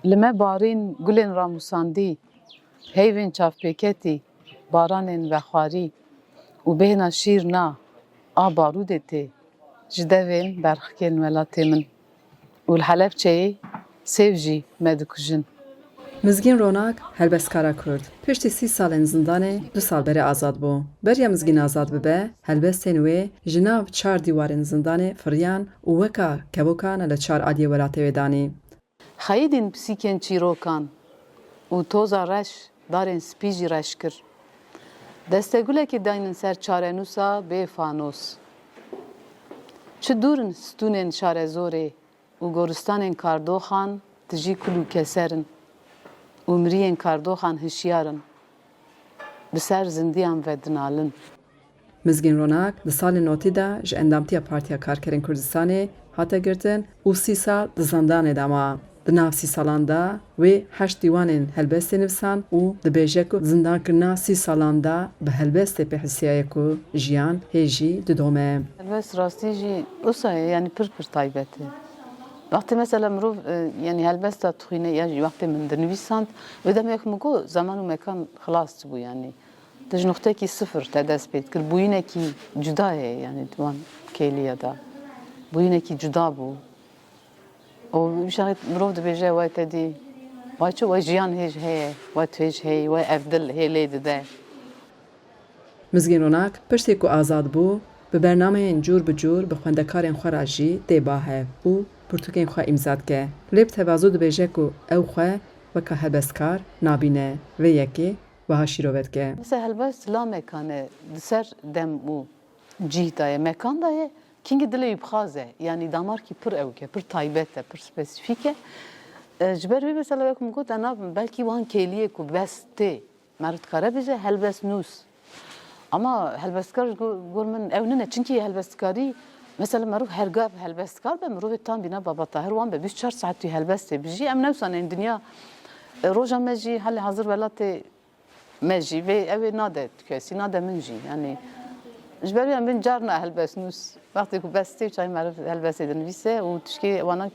Lime barên gulên ramûsandî, heyvên çavpêketî, baranên vexwarî û bêhna şîr na a barûdê tê ji devên berxikên welatê min û li Helepçeyê sêv jî me dikujin. Mizgîn Ronak helbestkara Kurd. Piştî 30 salên zindanê 2 sal berê azad bû. Beriya Mizgîn azad bibe, helbestên wê ji nav 4 dîwarên zindanê firiyan û weka kevokan li 4 aliyê welatê wê danî. Xeyidên pisîkên çîrokan û toza reş darên spî jî reş kir. Destegulekê dayînin ser çarenûsa bê fanos. Çi dûrin stûnên şarezorê û goristanên kardoxan tijî kul û keserin û miriyên kardoxan hişyarin. Bi ser zindiyan ve dinalin. Mizgîn Ronak di salê notî de ji endamtiya Partiya Karkerên Kurdistanê hate girtin û 30 sal di zindanê de ma. Di nav 30 salan de wê 8 dîwanên helbestê nivîsan û dibêje ku zindankirina 30 salan de bi helbestê pê hisiyaye ku jiyan hê jî didome. Helbest rastî jî wisa ye yani pir taybet e. Vaxtê mesela mirov yani helbesta tixîne ya jî vaxtê min dinivîsand wê demek min got zaman û mekan xilas bû yani. Di ji noxtekî sıfır te dest pê dikir. Bûyînekî cuda ye yani diwan kêliya da. Bûyînekî cuda bû. O şayet mirov dibêje wê tedî vay çi wê jiyan hêj heye, wê tuhêj hey, wê evdil hê lê dide. Mizgîn Ronak piştî ku azad bû, bi bernameyên cûr bi cûr bi xwendekarên xwe re jî tê bahev û pirtûkên xwe îmza dike. Lê bi tevazû dibêje ku ew xwe weka helbestkar nabîne vê yekê wiha şîrove dike. Mesela helbest la mekane di ser dem û cih daye mekan daye kingî dilê wî bixaz e yani damarkî pir ewk e pir taybet e pir spesîfîk e. Ji ber wê mesela wek min got em nabin belkî wan kêliyê ku best tê me re dikare bêje helbest nûs. Ama helbestkar gor min ew nine çinkî helbestkarî mesela merov hergav helbestkar be mirovê tam bîna Baba Tahir wan be 24 saet wî helbestê bijî em newsanên dinya roja me jî helê hazir welatê me jî vê ew ê nade kesî nade min jî yani ji ber wê em bin carna helbest nûs wextê ku best tê çay merov helbestê dinivîse û tişkê wana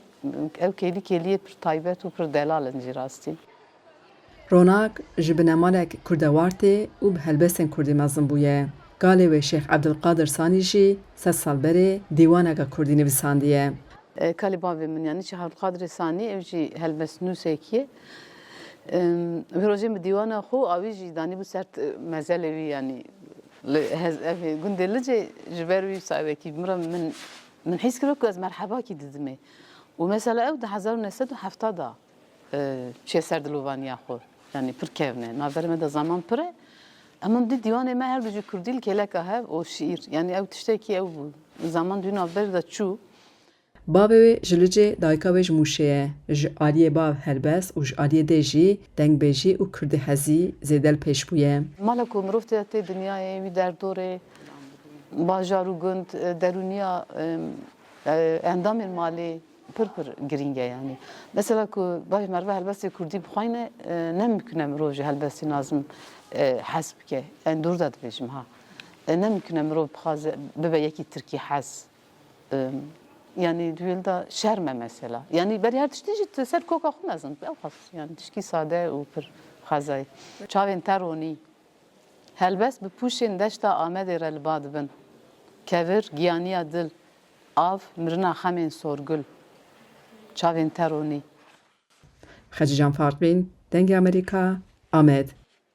ew kêlî kêliyê pir taybet û pir delal in jî rastî. Ronak ji binemalek kurdewar tê û bi helbestên Kurdî mezin bûye. Galê wê Şêx Ebdulqadir Sanî jî 3 sal berê dîwaneka Kurdî nivîsandiye. Kalê bavê min yani Şêx Ebdulqadir Sanî ew jî helbest nûsekî ye. Vê rojê bi dîwana xwe awî jî danîbû ser mezelê wî yani ev gundê licê ji ber wî sahibekî mira min hîs kiriye ku ez merhebakî didimê. û mesela ew di 1970 da çê ser dilovaniya xwe yani pir kevne navberê me de zaman pir e em dî dîwanê me her bi jî Kurdî li kêleka hev û şîîr yani ew tiştekî ew bû zaman dû navberê de çû. Bavê wê ji licê dayika wê ji Mûşê ye. Ji aliyê bav helbest û ji aliyê dê jî dengbêjî û Kurdî hezî zêde li pêş bûye. Mala ku mirov tê dinyayê wî derdorê bajar û gund derûniya endamên malê pir girîng e yani. Mesela ku baş merve helbestê Kurdî bixwayne ne mümkün e mirov ji helbestê nazim hez bike. Yani dur da dibêjim ha. Ne mümkün e mirov bixwaze bibe yekî Tirkî hez. Yani duyulda şerme mesela. Yani beri her tiştî jî ser koka xwe mezin ew xas yani tişkî sade û pir xezayî. Çavên teronî helbest bi pûşên deşta Amedê re li ba dibin. Kevir, giyaniya dil, av, mirina xemên sorgul. Çavên teronî. Xecican Fartbîn, Dengê Amerîka, Amed.